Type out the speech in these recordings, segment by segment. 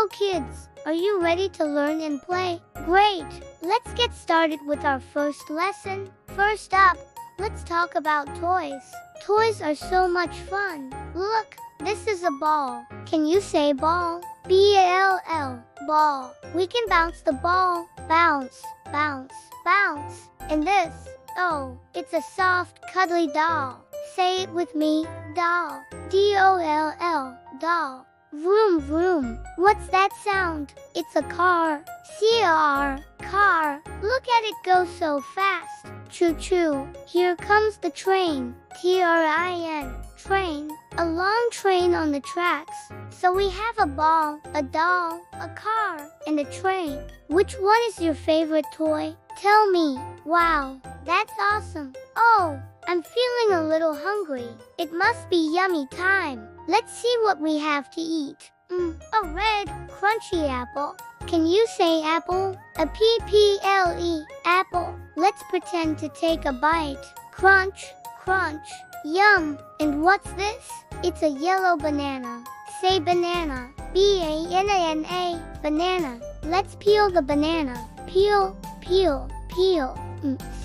Hello kids, are you ready to learn and play? Great! Let's get started with our first lesson. First up, let's talk about toys. Toys are so much fun. Look, this is a ball. Can you say ball? B-A-L-L, ball. We can bounce the ball. Bounce, bounce, bounce. And this, oh, it's a soft, cuddly doll. Say it with me, doll. D-O-L-L, doll. Vroom vroom. What's that sound? It's a car. C-A-R, car. Look at it go so fast. Choo choo. Here comes the train. T-R-I-N, train. A long train on the tracks. So we have a ball, a doll, a car, and a train. Which one is your favorite toy? Tell me. Wow, that's awesome. Oh, I'm feeling a little hungry. It must be yummy time. Let's see what we have to eat. A red, crunchy apple. Can you say apple? A P-P-L-E, apple. Let's pretend to take a bite. Crunch, crunch, yum. And what's this? It's a yellow banana. Say banana. B-A-N-A-N-A, banana. Let's peel the banana. Peel, peel, peel.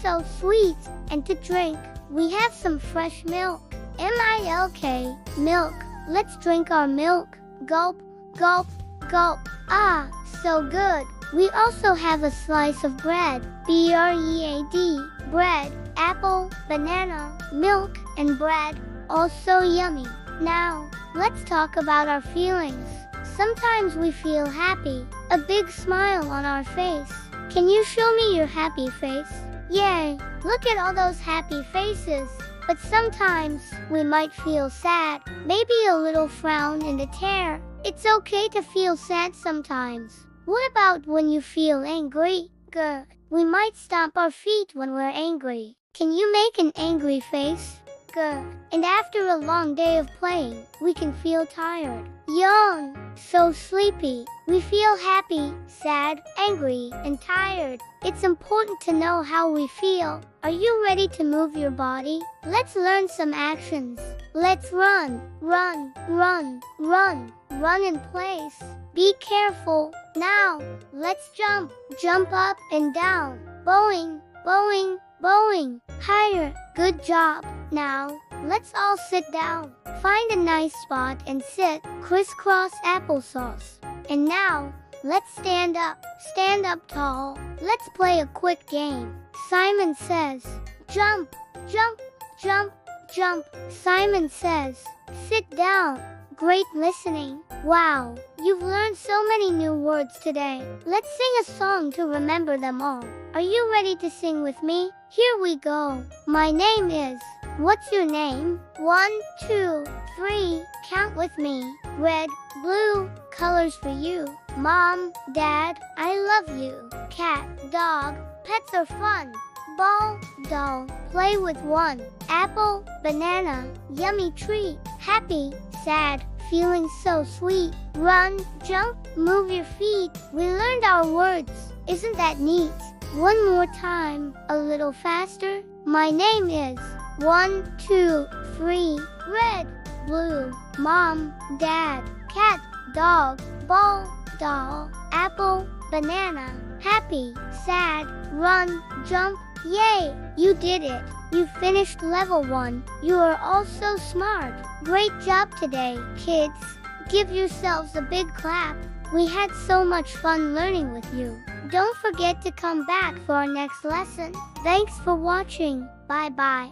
So sweet. And to drink, we have some fresh milk. M-I-L-K, milk. Let's drink our milk. Gulp, gulp, gulp. Ah, so good. We also have a slice of bread. B-R-E-A-D, bread. Apple, banana, milk, and bread. Also yummy. Now, let's talk about our feelings. Sometimes we feel happy. A big smile on our face. Can you show me your happy face? Yay! Look at all those happy faces. But sometimes we might feel sad, maybe a little frown and a tear. It's okay to feel sad sometimes. What about when you feel angry? Good. We might stomp our feet when we're angry. Can you make an angry face? Good. And after a long day of playing, we can feel tired. Yawn. So sleepy. We feel happy, sad, angry, and tired. It's important to know how we feel. Are you ready to move your body? Let's learn some actions. Let's run, run, run, run, run in place. Be careful. Now, let's jump, jump up and down. Bowing, bowing, bowing. Higher. Good job. Now, let's all sit down. Find a nice spot and sit. Crisscross applesauce. And now, let's stand up tall. Let's play a quick game. Simon says, jump, jump, jump, jump. Simon says, sit down. Great listening. Wow, you've learned so many new words today. Let's sing a song to remember them all. Are you ready to sing with me? Here we go. My name is. What's your name? 1, 2, 3. Count with me. Red, blue, colors for you. Mom, Dad, I love you. Cat, dog, pets are fun. Ball, doll, play with one. Apple, banana, yummy treat. Happy, sad, feeling so sweet. Run, jump, move your feet. We learned our words. Isn't that neat? One more time, a little faster. My name is 1, 2, 3. Red, blue, mom, dad, cat, dog, ball, doll, apple, banana. Happy, sad, run, jump. Yay! You did it. You finished level 1. You are all so smart. Great job today, kids. Give yourselves a big clap. We had so much fun learning with you. Don't forget to come back for our next lesson. Thanks for watching. Bye-bye.